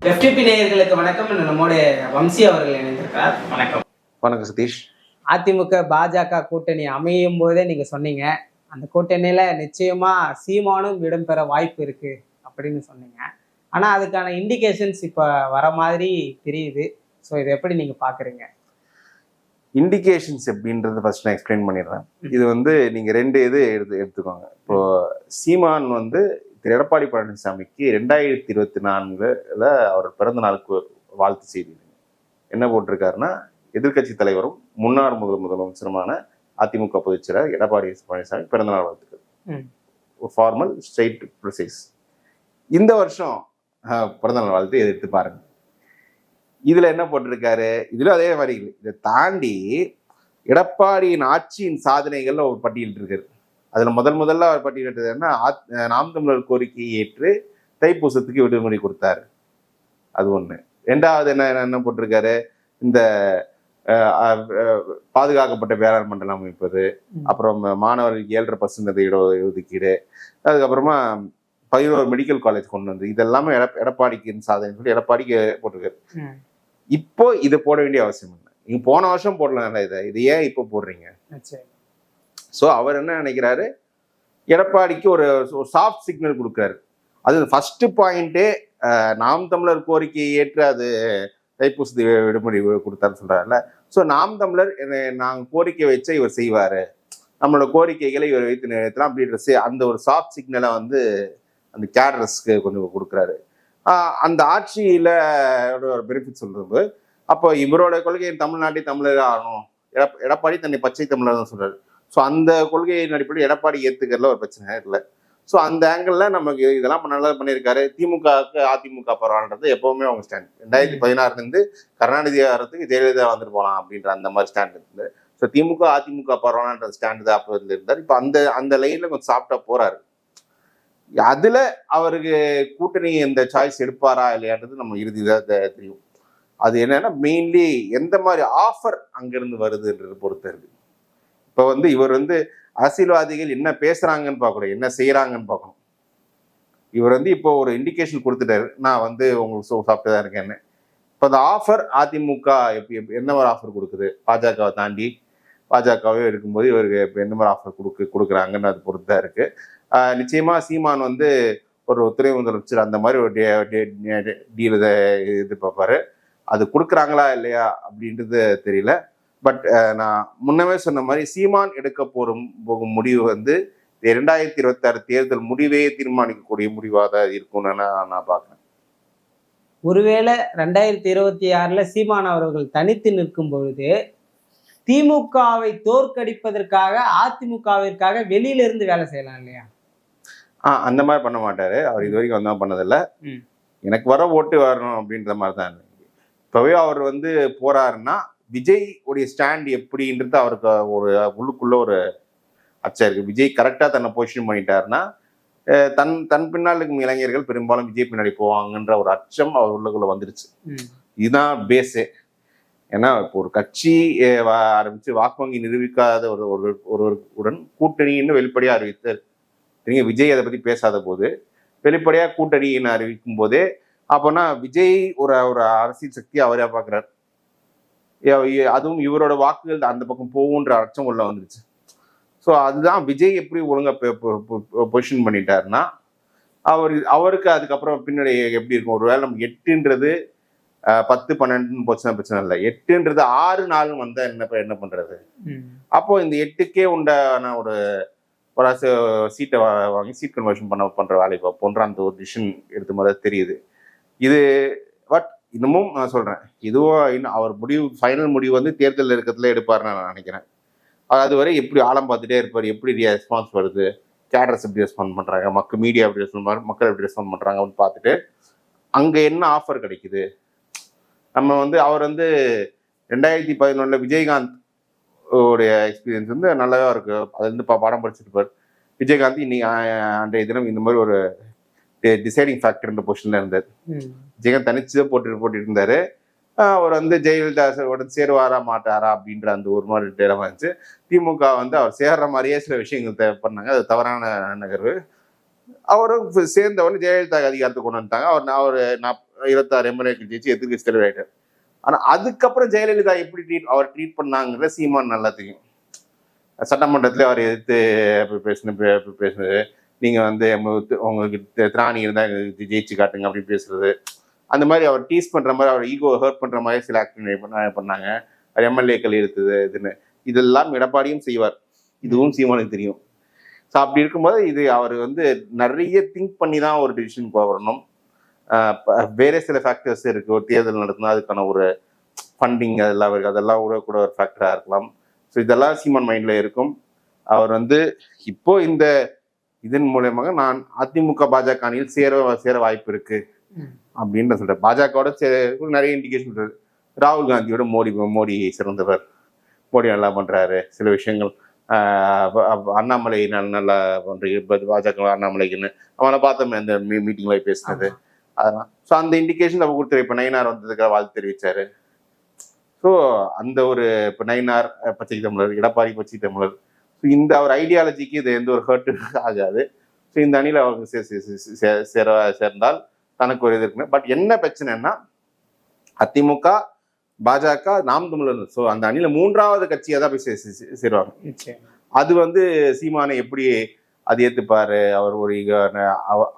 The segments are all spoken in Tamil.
எஃப்டிபி நேயர்களுக்கு வணக்கம். நம்மோட வம்சி அவர்கள் இணைந்திருக்கார். வணக்கம். வணக்கம் சதீஷ். அதிமுக பாஜக கூட்டணி அமையும் போதே நீங்க சொன்னீங்க, அந்த கூட்டணியில நிச்சயமா சீமானும் இடம்பெற வாய்ப்பு இருக்கு அப்படின்னு சொன்னீங்க. ஆனா அதுக்கான இண்டிகேஷன்ஸ் இப்ப வர மாதிரி தெரியுது. ஸோ இதை எப்படி நீங்க பாக்குறீங்க? இண்டிகேஷன்ஸ் எப்படின்றத ஃபர்ஸ்ட் நான் எக்ஸ்பிளைன் பண்ணிடுறேன். இது நீங்க ரெண்டு இது எடுத்துக்கோங்க. இப்போ சீமான் திரு எடப்பாடி பழனிசாமிக்கு 2024 அவர் பிறந்த நாளுக்கு வாழ்த்து செய்தி என்ன போட்டிருக்காருன்னா, எதிர்கட்சி தலைவரும் முன்னாள் முதலமைச்சருமான அதிமுக பொதுச்செயலாளர் எடப்பாடி பழனிசாமி பிறந்தநாள் வாழ்த்துக்கள். Formal, straight, precise. இந்த வருஷம் பிறந்தநாள் வாழ்த்து எடுத்து பாருங்க. இதுல என்ன போட்டிருக்காரு? இதுல அதே மாதிரி இதை தாண்டி எடப்பாடியின் ஆட்சியின் சாதனைகள்ல ஒரு பட்டியல் இருக்காரு. அதுல முதல்ல அவர் பட்டியலிட்டதுன்னா, நாம் தமிழர் கோரிக்கையை ஏற்று தைப்பூசத்துக்கு விடுமுறை கொடுத்தாரு. அது ஒண்ணு. ரெண்டாவது என்ன போட்டிருக்காரு? இந்த பாதுகாக்கப்பட்ட வேளாண் மண்டலம் அமைப்பது, அப்புறம் மாணவர்களுக்கு 7.5% இடஒதுக்கீடு, அதுக்கப்புறமா 11 மெடிக்கல் காலேஜ் கொண்டு வந்து, இதெல்லாமே எடப்பாடிக்கு சாதனை சொல்லி எடப்பாடிக்கு போட்டிருக்காரு. இப்போ இதை போட வேண்டிய அவசியம் இல்லை. நீங்க போன வருஷம் போடலாம். இது ஏன் இப்போ போடுறீங்க? ஸோ அவர் என்ன நினைக்கிறாரு, எடப்பாடிக்கு ஒரு சாஃப்ட் சிக்னல் கொடுக்குறாரு. அது ஃபர்ஸ்ட் பாயிண்டே நாம் தமிழர் கோரிக்கையை ஏற்று அது தைப்பூசத்து விடுமுறை கொடுத்தாருன்னு சொல்றாருல்ல. ஸோ நாம் தமிழர் நாங்கள் கோரிக்கை வச்சா இவர் செய்வாரு, நம்மளோட கோரிக்கைகளை இவர் வைத்து நிறுத்தலாம் அப்படின்ற அந்த ஒரு சாஃப்ட் சிக்னலை அந்த கேடரஸ்க்கு கொஞ்சம் கொடுக்குறாரு. அந்த ஆட்சியில ஒரு பெனிஃபிட் சொல்றது. அப்போ இவரோட கொள்கை தமிழ்நாட்டை தமிழர் ஆகணும், எடப்பாடி தன்னை பச்சை தமிழர் தான் சொல்றாரு. ஸோ அந்த கொள்கையின் அடிப்படையில் எடப்பாடி ஏத்துக்கிறதுல ஒரு பிரச்சனை இல்லை. ஸோ அந்த ஆங்கிள் நமக்கு இதெல்லாம் நல்லா பண்ணியிருக்காரு. திமுகவுக்கு அதிமுக பரவாயில்ன்றது எப்பவுமே அவங்க ஸ்டாண்ட். 2016 கருணாநிதி ஆகிறதுக்கு ஜெயலலிதா வந்துட்டு போகலாம் அப்படின்ற அந்த மாதிரி ஸ்டாண்ட் இருந்து. ஸோ திமுக அதிமுக பரவாயில்லன்ற ஸ்டாண்டு தான் அப்போ இருந்தார். இப்போ அந்த லைன்ல கொஞ்சம் சாப்பிட்டா போறாரு. அதுல அவருக்கு கூட்டணி இந்த சாய்ஸ் எடுப்பாரா இல்லையான்றது நம்ம இறுதிதான் தெரியும். அது என்னன்னா, மெயின்லி எந்த மாதிரி ஆஃபர் அங்கிருந்து வருதுன்றது பொறுத்த இருக்கு. இப்போ இவர் அரசியல்வாதிகள் என்ன பேசுறாங்கன்னு பார்க்கணும், என்ன செய்யறாங்கன்னு பார்க்கணும். இவர் இப்போ ஒரு இண்டிகேஷன் கொடுத்துட்டாரு, நான் உங்களுக்கு சாப்பிட்டு தான் இருக்கேன்னு. இப்போ அந்த ஆஃபர் அதிமுக என்ன ஒரு ஆஃபர் கொடுக்குது, பாஜகவை தாண்டி பாஜகவே இருக்கும்போது இவருக்கு இப்போ எந்த மாதிரி ஆஃபர் கொடுக்குறாங்கன்னு அது பொறுத்து தான் இருக்கு. நிச்சயமா சீமான் ஒரு துணை முதலமைச்சர் அந்த மாதிரி ஒரு டீல் எதிர்பார்ப்பாரு. அது கொடுக்குறாங்களா இல்லையா அப்படின்றது தெரியல. பட் நான் முன்னமே சொன்ன மாதிரி சீமான் எடுக்க போகும் முடிவு 2026 தேர்தல் முடிவே தீர்மானிக்கக்கூடிய முடிவாக தான் இருக்கும்னு நான் பார்க்குறேன். ஒருவேளை 2026 சீமான் அவர்கள் தனித்து நிற்கும் பொழுது திமுகவை தோற்கடிப்பதற்காக அதிமுகவிற்காக வெளியில இருந்து வேலை செய்யலாம் இல்லையா? அந்த மாதிரி பண்ண மாட்டாரு. அவர் இது வரைக்கும் வந்தா பண்ணதில்ல. எனக்கு வர ஓட்டு வரணும் அப்படின்ற மாதிரி தான். இப்பவே அவர் போறாருன்னா விஜய் உடைய ஸ்டாண்ட் எப்படின்றது அவருக்கு ஒரு உள்ளுக்குள்ள ஒரு அச்சம் இருக்கு. விஜய் கரெக்டா தன்னை பொசிஷன் பண்ணிட்டாருன்னா தன் பின்னால் இருக்கும் இளைஞர்கள் பெரும்பாலும் விஜய் பின்னாடி போவாங்கன்ற ஒரு அச்சம் அவர் உள்ளுக்குள்ள வந்துருச்சு. இதுதான் பேஸே. ஏன்னா இப்போ ஒரு கட்சி ஆரம்பிச்சு வாக்கு வங்கி நிரூபிக்காத ஒருவருடன் கூட்டணின்னு வெளிப்படையா அறிவித்தார். நீங்க விஜய் அதை பத்தி பேசாத போது வெளிப்படையா கூட்டணின்னு அறிவிக்கும் போதே, அப்போனா விஜய் ஒரு அரசியல் சக்தி அவரே பாக்குறாரு. அதுவும் இவரோட வாக்குகள் அந்த பக்கம் போகுன்ற அச்சம் உள்ள வந்துருச்சு. ஸோ அதுதான் விஜய் எப்படி ஒழுங்கா பொசிஷன் பண்ணிட்டாருன்னா, அவருக்கு அதுக்கப்புறம் பின்னாடி எப்படி இருக்கும். ஒருவேளை நம்ம 8ன்றது 10, 12 போச்சுன்னா பிரச்சனை இல்லை. 8ன்றது 6 நாள் வந்தா என்ன பண்றது? அப்போ இந்த 8க்கே உண்டான ஒரு சீட்டை வாங்கி சீட் கன்வர்ஷன் பண்ற வேலை போன்ற அந்த ஒரு டிசிஷன் எடுத்த மாதிரி தெரியுது. இது பட் இன்னமும் நான் சொல்றேன், இதுவும் அவர் ஃபைனல் முடிவு தேர்தல் இருக்கிறதுல எடுப்பாருன்னு நான் நினைக்கிறேன். அதுவரை எப்படி ஆழம் பார்த்துட்டே இருப்பார், எப்படி ரெஸ்பான்ஸ் வருது, கேடர்ஸ் எப்படி ரெஸ்பாண்ட் பண்றாங்க, மீடியா எப்படி ரெஸ்பாண்ட், மக்கள் எப்படி ரெஸ்பாண்ட் பண்றாங்க அப்படின்னு பார்த்துட்டு அங்க என்ன ஆஃபர் கிடைக்குது. நம்ம அவர் 2011 விஜயகாந்த் உடைய எக்ஸ்பீரியன்ஸ் நல்லாவே இருக்கு. அது பாடம் படிச்சுட்டு விஜயகாந்த் இன்னைக்கு அன்றைய தினம் இந்த மாதிரி ஒரு டிசைடிங் ஃபேக்டர் பொசிஷன்ல இருந்தார். விஜயகாந்த் தனிச்சுதான் போட்டு இருந்தாரு. அவர் ஜெயலலிதா சேருவாரா மாட்டாரா அப்படின்ற அந்த ஒரு மாதிரி டேரமா இருந்துச்சு. திமுக அவர் சேர்ற மாதிரியே சில விஷயங்கள் பண்ணாங்க. அது தவறான நகர்வு. அவரும் சேர்ந்தவொடனே ஜெயலலிதா அதிகாரத்தை கொண்டு வந்துட்டாங்க. அவர் 26 எம்எல்ஏக்கள் ஜெயிச்சு எதிர்க்கட்சி தலைவர் ஆயிட்டார். ஆனா அதுக்கப்புறம் ஜெயலலிதா எப்படி அவர் ட்ரீட் பண்ணாங்கிறத சீமான் நல்லா தெரியும். சட்டமன்றத்துல அவர் எதிர்த்து பேசுனது, நீங்க உங்களுக்கு திராணி இருந்தா ஜெயிச்சு காட்டுங்க அப்படின்னு பேசுறது, அந்த மாதிரி அவர் டீஸ் பண்ற மாதிரி, அவர் ஈகோ ஹர்ட் பண்ற மாதிரி சில ஆக்டிங் பண்ணாங்க. எம்எல்ஏக்கள் எடுத்தது இதுன்னு, இதெல்லாம் எடப்பாடியும் செய்வார். இதுவும் சீமானுக்கு தெரியும். ஸோ அப்படி இருக்கும்போது இது அவர் நிறைய திங்க் பண்ணி தான் ஒரு டிசிஷன் வரணும். வேற சில ஃபேக்டர்ஸ் இருக்கு. ஒரு தேர்தல் நடத்தினா அதுக்கான ஒரு ஃபண்டிங் அதெல்லாம் இருக்கு. அதெல்லாம் கூட ஒரு ஃபேக்டரா இருக்கலாம். ஸோ இதெல்லாம் சீமான் மைண்ட்ல இருக்கும். அவர் இப்போ இந்த இதன் மூலமாக நான் அதிமுக பாஜக அணியில் சேர வாய்ப்பு இருக்கு அப்படின்னு சொல்றேன். பாஜகவோட நிறைய இண்டிகேஷன் சொல்றாரு. ராகுல் காந்தியோட மோடி சிறந்தவர், மோடி நல்லா பண்றாரு, சில விஷயங்கள் அண்ணாமலை நல்லா பண்றீங்க, பாஜக அண்ணாமலைக்குன்னு அவனை பார்த்தோம் அந்த மீட்டிங்ல பேசினது, அதெல்லாம். ஸோ அந்த இண்டிகேஷன் நம்ம கொடுத்துரு. இப்போ நயினார் வந்ததுக்காக வாழ்த்து தெரிவிச்சாரு. ஸோ அந்த ஒரு இப்போ நயினார் பச்சை தமிழர், எடப்பாடி பச்சை தமிழர், ஸோ இந்த அவர் ஐடியாலஜிக்கு இது எந்த ஒரு ஹர்ட்டு ஆகாது. ஸோ இந்த அணியில் அவங்க சேர்ந்தால் தனக்கு ஒரு இது இருக்குன்னு. பட் என்ன பிரச்சனைன்னா அதிமுக பாஜக நாம் தமிழர், ஸோ அந்த அணியில 3வது கட்சியாக தான் போய் சேருவாங்க. அது சீமானை எப்படி அது ஏற்றுப்பாரு, அவர் ஒரு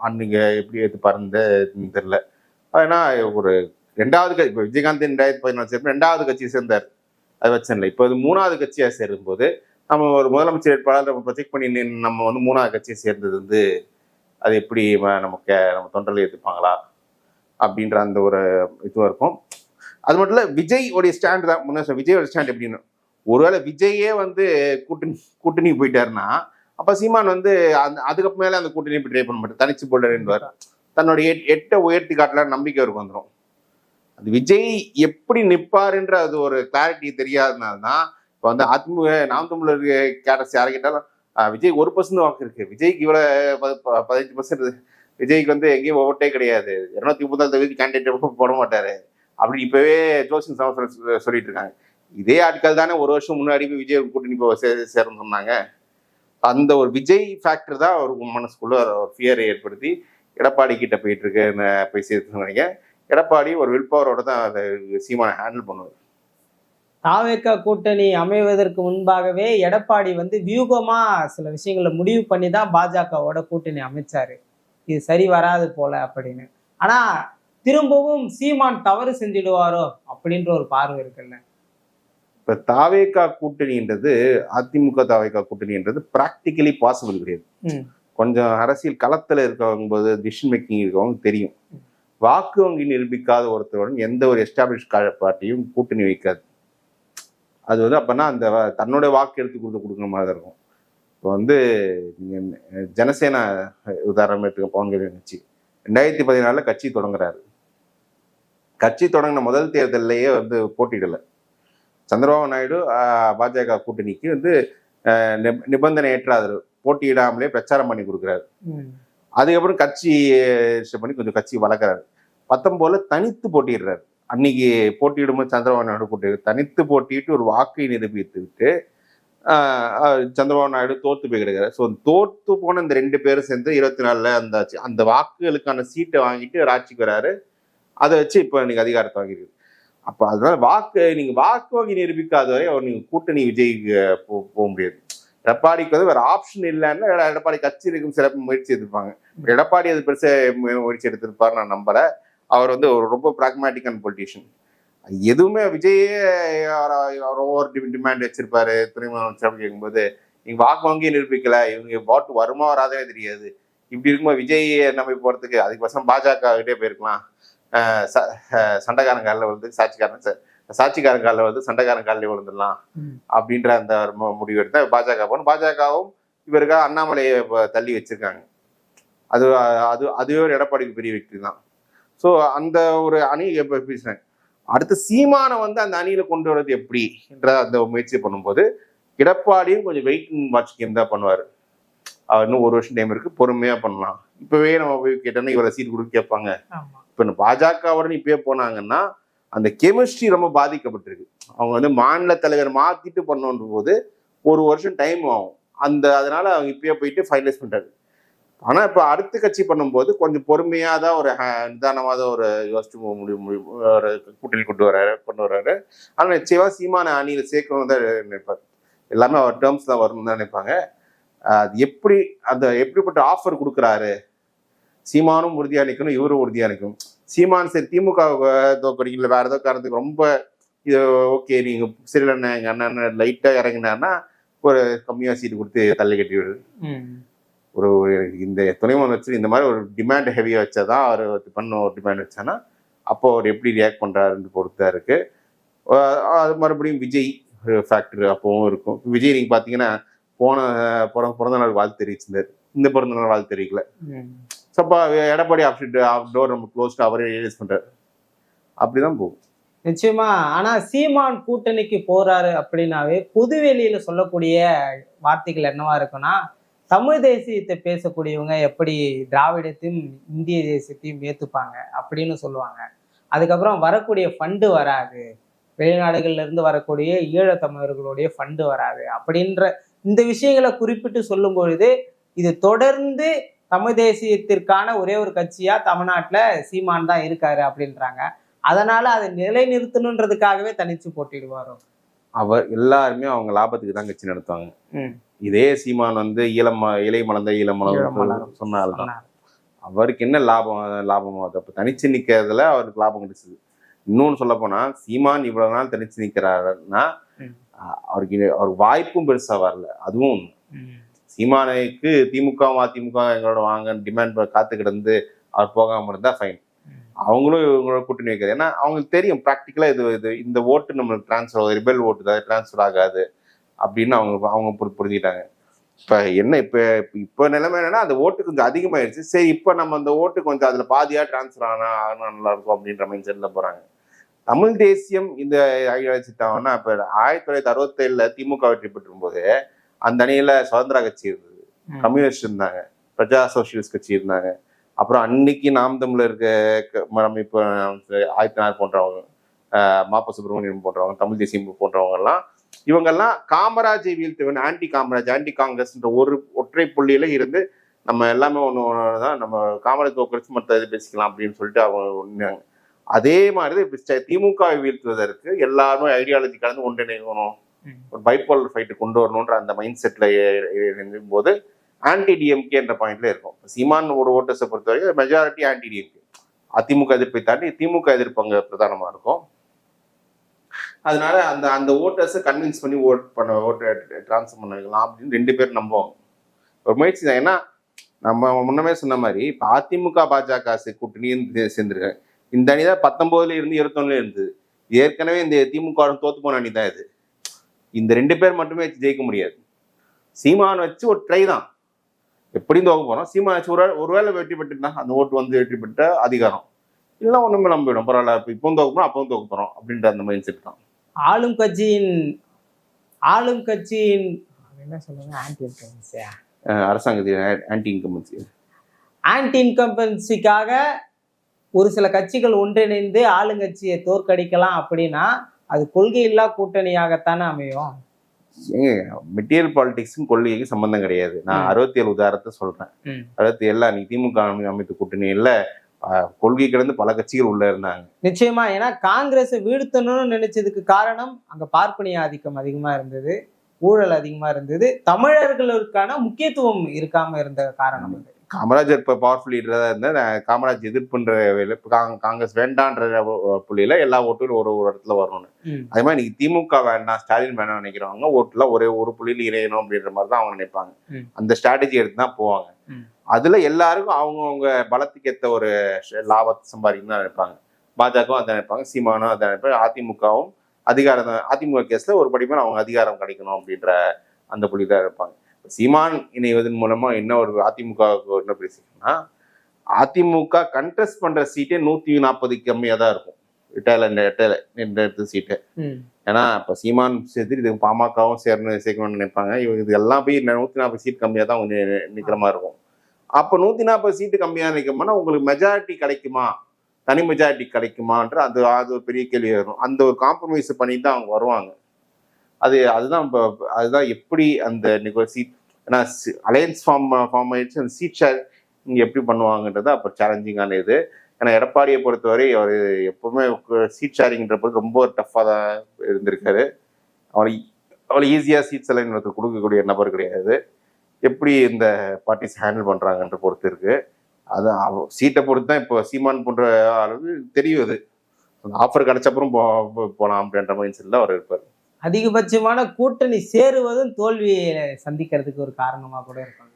அன்னைக்கு எப்படி ஏற்றுப்பாருன்னு தெரியல. ஏன்னா ஒரு 2வது கட்சி, இப்போ விஜயகாந்த் 2014 சேர்ந்து 2வது கட்சியை சேர்ந்தார், அது வச்சு இல்லை. இப்போ 3வது கட்சியாக சேரும்போது நம்ம ஒரு முதலமைச்சர் வேட்பாளர் நம்ம ப்ரொஜெக்ட் பண்ணி நம்ம 3வது கட்சியை சேர்ந்தது அது எப்படி நம்ம தொண்டர்கள் ஏற்றுப்பாங்களா அப்படின்ற அந்த ஒரு இதுவாக இருக்கும். அது மட்டும் இல்லை, விஜய் உடைய ஸ்டாண்ட் தான் முன்ன. விஜயோட ஸ்டாண்ட் எப்படின்னு, ஒருவேளை விஜயே கூட்டணி போயிட்டாருன்னா அப்ப சீமான் அதுக்கு மேல அந்த கூட்டணி ட்ரை பண்ண மாட்டார், தனிச்சு போடுறாரு. தன்னுடைய 8 உயர்த்தி காட்டல நம்பிக்கை அவருக்கு வந்துடும். அது விஜய் எப்படி நிற்பாருன்ற அது ஒரு கிளாரிட்டி தெரியாதனால்தான் இப்போ அதிமுக நாம் தமிழர் கேட்டஸ் யாரை கேட்டாலும் விஜய் 1% வாக்கு இருக்கு, விஜய்க்கு இவ்வளவு 15%, விஜய்க்கு எங்கேயும் ஓட்டே கிடையாது, 234 தொகுதி கேண்டிடேட் போட மாட்டாரு அப்படி இப்பவே ஜோசின் சொல்லிட்டு இருக்காங்க. இதே ஆட்கள் தானே ஒரு வருஷம் முன்னாடி விஜய் கூட்டணி சேரணும்னு சொன்னாங்க. அந்த ஒரு விஜய் ஃபேக்டர் தான் ஒரு மனசுக்குள்ள ஒரு ஃபியரை ஏற்படுத்தி எடப்பாடி கிட்ட போயிட்டு இருக்குன்னு போய் சேர்த்து நினைக்கிறேன். எடப்பாடி ஒரு வில் பவரோட தான் அதை சீமானை ஹேண்டில் பண்ணுவார். தாவேகா கூட்டணி அமைவதற்கு முன்பாகவே எடப்பாடி வியூகமா சில விஷயங்களை முடிவு பண்ணி தான் பாஜகவோட கூட்டணி அமைச்சாரு, இது சரி வராது போல அப்படின்னு. ஆனா திரும்பவும் சீமான் தவறு செஞ்சிடுவாரோ அப்படின்ற ஒரு பார்வை இருக்குல்ல. இப்ப தாவேகா கூட்டணின்றது, அதிமுக தாவேகா கூட்டணின்றது பிராக்டிக்கலி பாசிபிள் கிடையாது. கொஞ்சம் அரசியல் களத்துல இருக்கவங்க போது டிசிஷன் மேக்கிங் இருக்கவங்க தெரியும். வாக்கு வங்கி நிரூபிக்காத ஒருத்தருடன் எந்த ஒரு எஸ்டாப்ளிஷ் பார்ட்டியும் கூட்டணி வைக்காது. அது அப்பனா அந்த தன்னோட வாக்கு எடுத்து கொடுக்குற மாதிரி தான் இருக்கும். இப்போ ஜனசேனா உதாரணம் எடுத்துக்க, பவன் கல்யாண் கட்சி 2014 கட்சி தொடங்குறாரு. கட்சி தொடங்கின முதல் தேர்தலையே போட்டியிடல. சந்திரபாபு நாயுடு பாஜக கூட்டணிக்கு நிபந்தனை ஏற்றாரு, போட்டியிடாமலே பிரச்சாரம் பண்ணி கொடுக்குறாரு. அதுக்கப்புறம் கட்சி பண்ணி கொஞ்சம் கட்சி வளர்க்குறாரு. 19 தனித்து போட்டிடுறாரு. அன்னைக்கு போட்டியிடும்போது சந்திரபாபு நாயுடு தனித்து போட்டிட்டு ஒரு வாக்கை நிரூபித்து விட்டு சந்திரபாபு நாயுடு தோத்து போய் கிடக்கிறார். ஸோ தோத்து போன இந்த 2 பேரும் சேர்ந்து 24 அந்த வாக்குகளுக்கான சீட்டை வாங்கிட்டு ஒரு ஆட்சிக்கு வராரு. அதை வச்சு இப்போ இன்னைக்கு அதிகாரத்தை வாங்கிருக்கு. அப்போ அதனால நீங்க வாக்கு வங்கி நிரூபிக்காத வரை அவர் நீங்க கூட்டணி விஜய்க்கு போக முடியாது. எடப்பாடிக்கு வேற ஆப்ஷன் இல்லைன்னா எடப்பாடி கட்சி இருக்கும் சிறப்பு முயற்சி எடுத்திருப்பாங்க. எடப்பாடி அது பெருசா முயற்சி எடுத்திருப்பாரு நான் நம்பல. அவர் ஒரு ரொம்ப பிராக்மேட்டிக் அண்ட் பொலிட்டீஷியன். எதுவுமே விஜயே ஒவ்வொரு டிமாண்ட் வச்சிருப்பாரு. துணை முதலமைச்சர் கேட்கும்போது நீங்க வாக்கு வங்கி நிரூபிக்கல, இவங்க வாட்டு வருமா வராதே தெரியாது. இப்படி இருக்கும்போது விஜய் நம்பி போறதுக்கு அதுக்கு பசங்க பாஜக கிட்டே போயிருக்கலாம். சண்டைக்காரன் காலில் விழுந்து சாட்சிக்காரன் காலில் வந்து சண்டைக்காரன் காலில் விழுந்துடலாம் அப்படின்ற அந்த முடிவு எடுத்தா பாஜக போன. பாஜகவும் இவருக்காக அண்ணாமலையை தள்ளி வச்சிருக்காங்க. அதுவே ஒரு எடப்பாடிக்கு பெரிய வெற்றி தான். ஸோ அந்த ஒரு அணி பேசுறாங்க. அடுத்து சீமானை அந்த அணியில கொண்டு வரது எப்படி என்ற அந்த முயற்சி பண்ணும்போது எடப்பாடியும் கொஞ்சம் வெயிட் அண்ட் வாட்ச் கேம் தான் பண்ணுவார். அவர் இன்னும் 1 வருஷம் டைம் இருக்கு, பொறுமையா பண்ணலாம். இப்பவே நம்ம போய் கேட்டோம்னா இவரை சீட் கொடுக்க கேட்பாங்க. இப்போ பாஜகவுடன் இப்பயே போனாங்கன்னா அந்த கெமிஸ்ட்ரி ரொம்ப பாதிக்கப்பட்டிருக்கு. அவங்க மாநில தலைவர் மாத்திட்டு பண்ணோன்ற போது 1 வருஷம் டைம் ஆகும். அதனால அவங்க இப்பயே போயிட்டு ஃபைனலைஸ் பண்றாரு. ஆனா இப்ப அடுத்த கட்சி பண்ணும்போது கொஞ்சம் பொறுமையா தான் ஒரு நிதானமாக தான் ஒரு யோசிச்சு ஒரு கூட்டணி கொண்டு வர்றாரு. ஆனா நிச்சயமா சீமான அணியில சேர்க்கணும் தான் நினைப்பாரு. எல்லாமே அவர் டேர்ம்ஸ் தான் வரணும்னு தான் நினைப்பாங்க. அது எப்படி அந்த எப்படிப்பட்ட ஆஃபர் கொடுக்குறாரு, சீமானும் உறுதியா நிற்கணும், இவரும் உறுதியா நிற்கணும். சீமான் சரி திமுக தோக்கடிக்கல வேற ஏதோ காரணத்துக்கு ரொம்ப இது ஓகே நீங்க சரியில்லை எங்க அண்ணன் லைட்டா இறங்கினாருன்னா ஒரு கம்மியா சீட்டு கொடுத்து தள்ளி கட்டி விடுது. ஒரு இந்த துணை முதலமைச்சர் இந்த மாதிரி ஒரு டிமாண்ட் ஹெவியா வச்சாதான் அவர் பண்ண ஒரு டிமாண்ட் வச்சானா அப்போ அவர் எப்படி ரியாக்ட் பண்றாருன்னு பொறுத்தா இருக்கு. அது மறுபடியும் விஜய் ஃபேக்டர் அப்பவும் இருக்கும். விஜய் நீங்க பாத்தீங்கன்னா பிறந்த நாள் வாழ்த்து தெரிவிச்சிருந்தாரு, இந்த பிறந்த நாள் வாழ்த்து தெரிவிக்கல. அப்ப எடப்பாடி டோர் நம்ம க்ளோஸ்ட் அவரே ரிலீஸ் பண்றாரு. அப்படிதான் போகும் நிச்சயமா. ஆனா சீமான் கூட்டணிக்கு போறாரு அப்படின்னாவே பொதுவெளியில சொல்லக்கூடிய வார்த்தைகள் என்னவா இருக்குன்னா, தமிழ் தேசியத்தை பேசக்கூடியவங்க எப்படி திராவிடத்தையும் இந்திய தேசியத்தையும் ஏத்துப்பாங்க அப்படின்னு சொல்லுவாங்க. அதுக்கப்புறம் வரக்கூடிய ஃபண்டு வராது, வெளிநாடுகள்ல இருந்து வரக்கூடிய ஈழத்தமிழர்களுடைய ஃபண்டு வராது அப்படின்ற இந்த விஷயங்களை குறிப்பிட்டு சொல்லும் பொழுது, இது தொடர்ந்து தமிழ் தேசியத்திற்கான ஒரே ஒரு கட்சியா தமிழ்நாட்டுல சீமான் தான் இருக்காரு அப்படின்றாங்க. அதனால அதை நிலைநிறுத்தணுன்றதுக்காகவே தனிச்சு போட்டிடுவாரோ? அவர் எல்லாருமே அவங்க லாபத்துக்கு தான் கட்சி நடத்துவாங்க. இதே சீமான் வந்து இலை மலர்ந்த ஈழமலர் சொன்னால்தான் அவருக்கு என்ன லாபம் அது. அப்ப தனிச்சு நிக்கிறதுல அவருக்கு லாபம் கிடைச்சது. இன்னொன்னு சொல்ல போனா சீமான் இவ்வளவு நாள் தனிச்சு நிக்கிறாருன்னா அவருக்கு வாய்ப்பும் பெருசா வரல. அதுவும் சீமானுக்கு திமுக அதிமுக எங்களோட வாங்க டிமாண்ட் காத்து கிடந்து அவர் போகாம இருந்தா ஃபைன். அவங்களும் இவங்களோட கூட்டணி வைக்கிறது. ஏன்னா அவங்களுக்கு தெரியும் ப்ராக்டிக்கலா இது இந்த ஓட்டு நம்மளுக்கு டிரான்ஸ்ஃபர் ஆகுது, ரிபெல் ஓட்டு தான் டிரான்ஸ்ஃபர் ஆகாது அப்படின்னு அவங்க புரிஞ்சுக்கிட்டாங்க. இப்ப என்ன இப்ப நிலைமை என்னன்னா அந்த ஓட்டு கொஞ்சம் அதிகமாயிருச்சு. சரி இப்ப நம்ம அந்த ஓட்டு கொஞ்சம் அதுல பாதியா டிரான்ஸ்ஃபர் ஆனா நல்லா இருக்கும் அப்படின்ற மைண்ட் செட்ல போறாங்க. தமிழ் தேசியம் இந்த ஐடியாலஜிட்டாங்கன்னா இப்ப 1967 திமுக வெற்றி பெற்றும் போது அந்த அணியில சுதந்திரா கட்சி இருந்தது, கம்யூனிஸ்ட் இருந்தாங்க, பிரஜா சோசியலிஸ்ட் கட்சி இருந்தாங்க. அப்புறம் அன்னைக்கு நாம் தமிழர் இருக்க இப்போ ஆதித்தனார் போன்றவங்க, மாப்ப சுப்பிரமணியம் போன்றவங்க, தமிழ் தேசியம் போன்றவங்க எல்லாம் இவங்கெல்லாம் காமராஜை வீழ்த்தவன் ஆன்டி காங்கிரஸ் ஒரு ஒற்றை புள்ளியில இருந்து நம்ம எல்லாமே ஒண்ணுதான், நம்ம காமராஜ் தோக்கடிச்சு மற்ற இது பேசிக்கலாம் அப்படின்னு சொல்லிட்டு அவங்க அதே மாதிரி திமுகவை வீழ்த்துவதற்கு எல்லாருமே ஐடியாலஜி கலந்து ஒன்றிணைக்கணும், ஒரு பைப்போலர் ஃபைட்டு கொண்டு வரணும்ன்ற அந்த மைண்ட் செட்ல இருக்கும் போது ஆன்டி டிஎம்கே என்ற பாயிண்ட்ல இருக்கும். சீமான் ஒரு ஓட்டர்ஸை பொறுத்தவரைக்கும் மெஜாரிட்டி ஆன்டி டிஎம்கே, அதிமுக எதிர்ப்பை தாண்டி திமுக எதிர்ப்பு அங்க பிரதானமா இருக்கும். அதனால அந்த ஓட்டர்ஸை கன்வின்ஸ் பண்ணி ஓட்டை டிரான்ஸ்ஃபர் பண்ண வைக்கலாம் அப்படின்னு 2 பேர் நம்புவாங்க. ஒரு முயற்சி தான். ஏன்னா நம்ம முன்னமே சொன்ன மாதிரி இப்போ அதிமுக பாஜக கூட்டணியும் சேர்ந்துருக்காங்க. இந்த அணி தான் 19 இருந்து 21 இருந்தது. ஏற்கனவே இந்த திமுக தோத்து போன அணி தான் இது. இந்த 2 பேர் மட்டுமே வச்சு ஜெயிக்க முடியாது. சீமான் வச்சு ஒரு ட்ரை தான், எப்படியும் தோக்க போறோம். சீமான் வச்சு ஒருவேளை வெற்றி பெற்றுனா அந்த ஓட்டு வந்து வெற்றி பெற்ற அதிகாரம் இல்லை ஒண்ணுமே நம்பிடும், பரவாயில்ல இப்பவும் தோக்க போறோம் அப்பவும் தோக்க போறோம் அப்படின்ற அந்த மைண்ட் செட் தான். ஆளும் கட்சியின் என்ன சொல்லுங்க, அரசாங்கத்தின் ஆன்டி இன்கம்பன்சிக்காக ஒரு சில கட்சிகள் ஒன்றிணைந்து ஆளுங்கட்சியை தோற்கடிக்கலாம் அப்படின்னா அது கொள்கையில்லா கூட்டணியாகத்தானே அமையும். மெட்டீரியல் பாலிடிக்ஸும் கொள்கைக்கு சம்பந்தம் கிடையாது. நான் 67 உதாரணத்தை சொல்றேன். 67 அன்னைக்கு திமுக அமைத்த கூட்டணியில கொள்கை கிடந்து பல கட்சிகள் உள்ள இருந்தாங்க. நிச்சயமா. ஏன்னா காங்கிரஸை வீழ்த்தணும்னு நினைச்சதுக்கு காரணம் அங்க பார்ப்பனிய ஆதிக்கம் அதிகமா இருந்தது, ஊழல் அதிகமா இருந்தது, தமிழர்களுக்கான முக்கியத்துவம் இருக்காம இருந்த காரணம். காமராஜர் இப்ப பவர்ஃபுல் லீடரா இருந்தா காமராஜ் எதிர்ப்புன்ற காங்கிரஸ் வேண்டான்ற புள்ளியில எல்லா ஓட்டும் ஒரு இடத்துல வரணும்னு. அதே மாதிரி இன்னைக்கு திமுக வேண்டாம் ஸ்டாலின் வேணாம் நினைக்கிறவங்க ஓட்டுல ஒரே ஒரு புள்ளியில இறையணும் அப்படின்ற மாதிரிதான் அவங்க நினைப்பாங்க. அந்த ஸ்ட்ராட்டஜி எடுத்து தான் போவாங்க. அதுல எல்லாருக்கும் அவங்கவுங்க பலத்துக்கு ஏற்ற ஒரு லாபத்தை சம்பாதிக்கணும் தான் நினைப்பாங்க. பாஜகவும் அதை நினைப்பாங்க, சீமானும் அதை நினைப்பாங்க, அதிமுகவும் அதிமுக கேஸ்ல ஒரு படிமையில அவங்க அதிகாரம் கிடைக்கணும் அப்படின்ற அந்த புள்ளி தான் இருப்பாங்க. சீமான் இணைவதன் மூலமா என்ன ஒரு அதிமுக என்ன பேசிக்கணும்னா, அதிமுக கண்டெஸ்ட் பண்ற சீட்டே 140 கம்மியா தான் இருக்கும். எட்ட சீட்டு. ஏன்னா இப்ப சீமான் சேர்த்து இது பாமகவும் சேர்க்கணும்னு நினைப்பாங்க. இவங்க இது எல்லாம் போய் 140 சீட் கம்மியா தான் கொஞ்சம் நிக்கிற மாதிரி இருக்கும். அப்ப 140 சீட்டு கம்மியா நிற்கும்னா உங்களுக்கு மெஜாரிட்டி கிடைக்குமா, தனி மெஜாரிட்டி கிடைக்குமான்ற அது ஒரு பெரிய கேள்வி வரும். அந்த ஒரு காம்ப்ரமைஸ் பண்ணி தான் அவங்க வருவாங்க. அதுதான் எப்படி அந்த சீட் ஏன்னா அலையன்ஸ் ஃபார்ம் ஆயிடுச்சு. அந்த சீட் ஷேர் இங்க எப்படி பண்ணுவாங்கன்றது அப்போ சேலஞ்சிங்கான இது. ஏன்னா எடப்பாடியை பொறுத்தவரை அவர் எப்பவுமே சீட் ஷேரிங்ன்ற போது ரொம்ப டஃப்பாக தான் இருந்திருக்காரு. அவ்வளோ ஈஸியாக சீட்ஸ் எல்லாம் இன்னொருத்தர் கொடுக்கக்கூடிய நபர் கிடையாது. எப்படி இந்த பார்ட்டிஸ் ஹேண்டில் பண்ணுறாங்கன்ற பொறுத்து இருக்கு. அது சீட்டை பொறுத்து தான் இப்போ சீமான் போன்ற அளவு தெரியும். அது ஆஃபர் கிடைச்சப்பறம் போகலாம் அப்படின்ற மைண்ட் செட்டில் அவர் இருப்பார். அதிகபட்சமான கூட்டணி சேருவதும் தோல்வியை சந்திக்கிறதுக்கு ஒரு காரணமாக கூட இருக்கும்ல.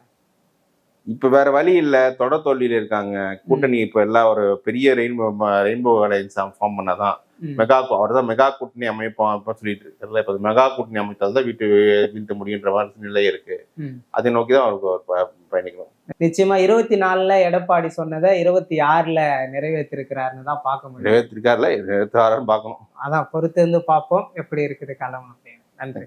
இப்போ வேற வழி இல்லை, தொடர் தோல்வியில் இருக்காங்க. கூட்டணி இப்போ எல்லாம் ஒரு பெரிய ரெயின்போ அலையன்ஸ் ஃபார்ம் பண்ணாதான் அவர் தான் மெகா கூட்டணி அமைப்போம் அப்படின்னு சொல்லிட்டு இருக்காருல்ல. இப்போ மெகா கூட்டணி அமைத்தால் தான் வீழ்த்த முடியுன்ற மாதிரி நிலை இருக்கு. அதை நோக்கி தான் அவருக்கு பயணிக்கணும். நிச்சயமா 24ல எடப்பாடி சொன்னதை 26ல நிறைவேற்றிருக்கிறாருன்னு தான் பார்க்க முடியும். நிறைவேற்றிருக்காருல 26 பார்க்கணும். அதான் பொறுத்து இருந்து பார்ப்போம் எப்படி இருக்குது களம் அப்படின்னு. நன்றி.